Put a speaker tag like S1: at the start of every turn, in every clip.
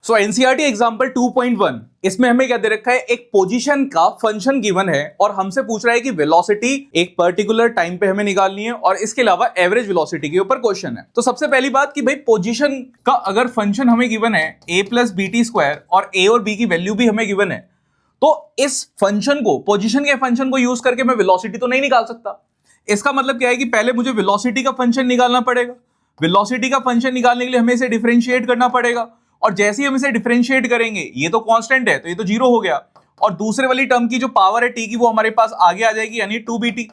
S1: सो NCERT example 2.1 इसमें हमें क्या दे रखा है, एक पोजीशन का फंक्शन गिवन है और हमसे पूछ रहा है कि वेलोसिटी एक पर्टिकुलर टाइम पे हमें निकालनी है और इसके अलावा एवरेज वेलोसिटी के ऊपर क्वेश्चन है। तो सबसे पहली बात कि भाई पोजीशन का अगर फंक्शन हमें गिवन है a plus B T square और a और b की वैल्यू भी हमें गिवन है, तो इस फंक्शन को, पोजीशन के फंक्शन को यूज करके मैं वेलोसिटी तो नहीं निकाल सकता। इसका मतलब क्या है कि पहले मुझे वेलोसिटी का फंक्शन निकालना पड़ेगा। वेलोसिटी का फंक्शन निकालने के लिए हमें इसे डिफरेंशिएट करना पड़ेगा और जैसे ही हम इसे डिफरेंशिएट करेंगे, ये तो कांस्टेंट है तो ये तो जीरो हो गया और दूसरे वाली टर्म की जो पावर है टी की वो हमारे पास आगे आ जाएगी यानी 2bt।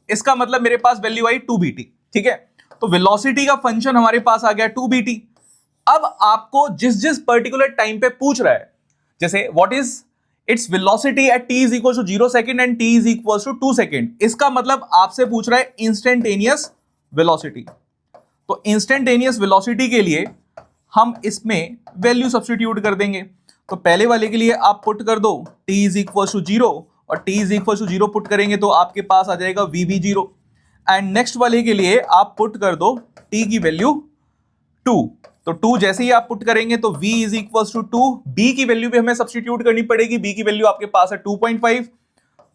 S1: इसका मतलब मेरे पास वैल्यू आई 2bt। ठीक है, तो वेलोसिटी का फंक्शन हमारे पास आ गया 2bt। अब आपको जिस जिस पर्टिकुलर टाइम पे पूछ रहा है, जैसे what is its velocity at t is equal to 0 second and t is equal to 2 second, इसका मतलब आपसे पूछ रहा है इंस्टेंटेनियस वेलोसिटी। तो इंस्टेंटेनियस वेलोसिटी के लिए हम इसमें वैल्यू सब्स्टिट्यूट कर देंगे। तो पहले वाले के लिए आप पुट कर दो t इज इक्वल टू 0 और t is equal to 0 put करेंगे तो आपके पास आ जाएगा v भी 0 एंड नेक्स्ट वाले के लिए आप पुट कर दो t की वैल्यू 2। तो 2 जैसे ही आप पुट करेंगे तो v is equal to 2, b की वैल्यू भी हमें सब्स्टिट्यूट करनी पड़ेगी। b की वैल्यू आपके पास है 2.5,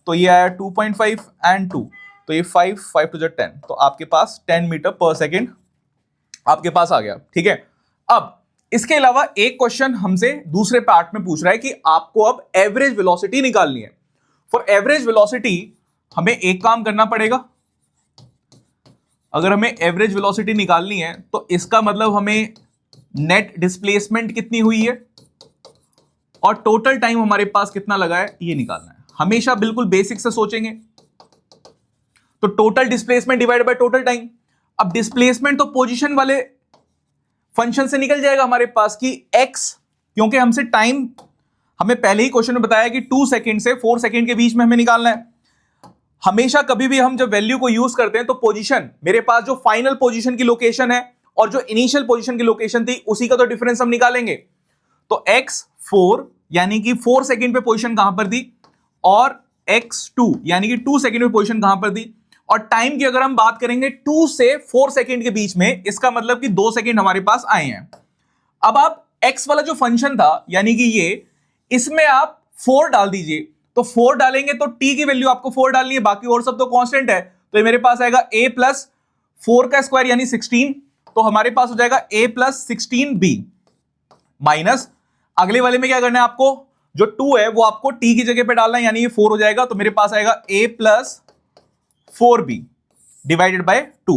S1: तो ये आया 2.5 एंड 2, तो ये 5 टू 10, तो आपके पास 10 मीटर पर सेकेंड आपके पास आ गया। ठीक है, अब इसके अलावा एक क्वेश्चन हमसे दूसरे पार्ट में पूछ रहा है कि आपको अब एवरेज वेलोसिटी निकालनी है। फॉर एवरेज वेलोसिटी हमें एक काम करना पड़ेगा। अगर हमें एवरेज वेलोसिटी निकालनी है तो इसका मतलब हमें नेट डिस्प्लेसमेंट कितनी हुई है और टोटल टाइम हमारे पास कितना लगा है ये निकालना है। हमेशा बिल्कुल बेसिक से सोचेंगे तो total displacement divide by total time. अब डिस्प्लेसमेंट तो पोजीशन वाले फंक्शन से निकल जाएगा हमारे पास कि x, क्योंकि हमसे टाइम हमें पहले ही क्वेश्चन में बताया कि 2 सेकंड से 4 सेकंड के बीच में हमें निकालना है। हमेशा कभी भी हम जब वैल्यू को यूज करते हैं तो पोजीशन, मेरे पास जो फाइनल पोजीशन की लोकेशन है और जो इनिशियल पोजीशन की लोकेशन थी उसी का तो डिफरेंस हम निकालेंगे। तो x 4 यानी कि 4 सेकंड पे पोजीशन कहां पर दी और x 2 यानी कि 2 सेकंड पे पोजीशन कहां पर दी। और टाइम की अगर हम बात करेंगे 2 से 4 सेकंड के बीच में, इसका मतलब कि 2 सेकंड हमारे पास आए हैं। अब आप x वाला जो फंक्शन था यानी कि ये, इसमें आप 4 डाल दीजिए। तो 4 डालेंगे तो t की वैल्यू आपको 4 डालनी है, बाकी और सब तो कांस्टेंट है। तो ये मेरे पास आएगा a प्लस 4 का स्क्वायर यानी 16, तो हमारे पास हो जाएगा a प्लस 16b माइनस अगले वाले में क्या करना है आपको, जो 2 है वो आपको t की जगह पे डालना है यानी ये 4 हो जाएगा। तो मेरे पास आएगा a plus 4b divided by 2।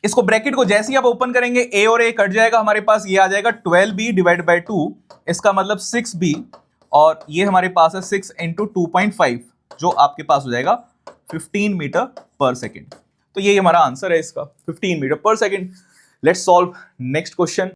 S1: इसको ब्रैकेट को जैसे ही आप ओपन करेंगे a और a कट जाएगा, हमारे पास ये आ जाएगा 12b डिवाइडेड बाय 2, इसका मतलब 6b और ये हमारे पास है 6 इंटू 2.5 जो आपके पास हो जाएगा 15 मीटर पर सेकेंड। तो ये हमारा आंसर है इसका 15 मीटर पर second. Let's solve next question.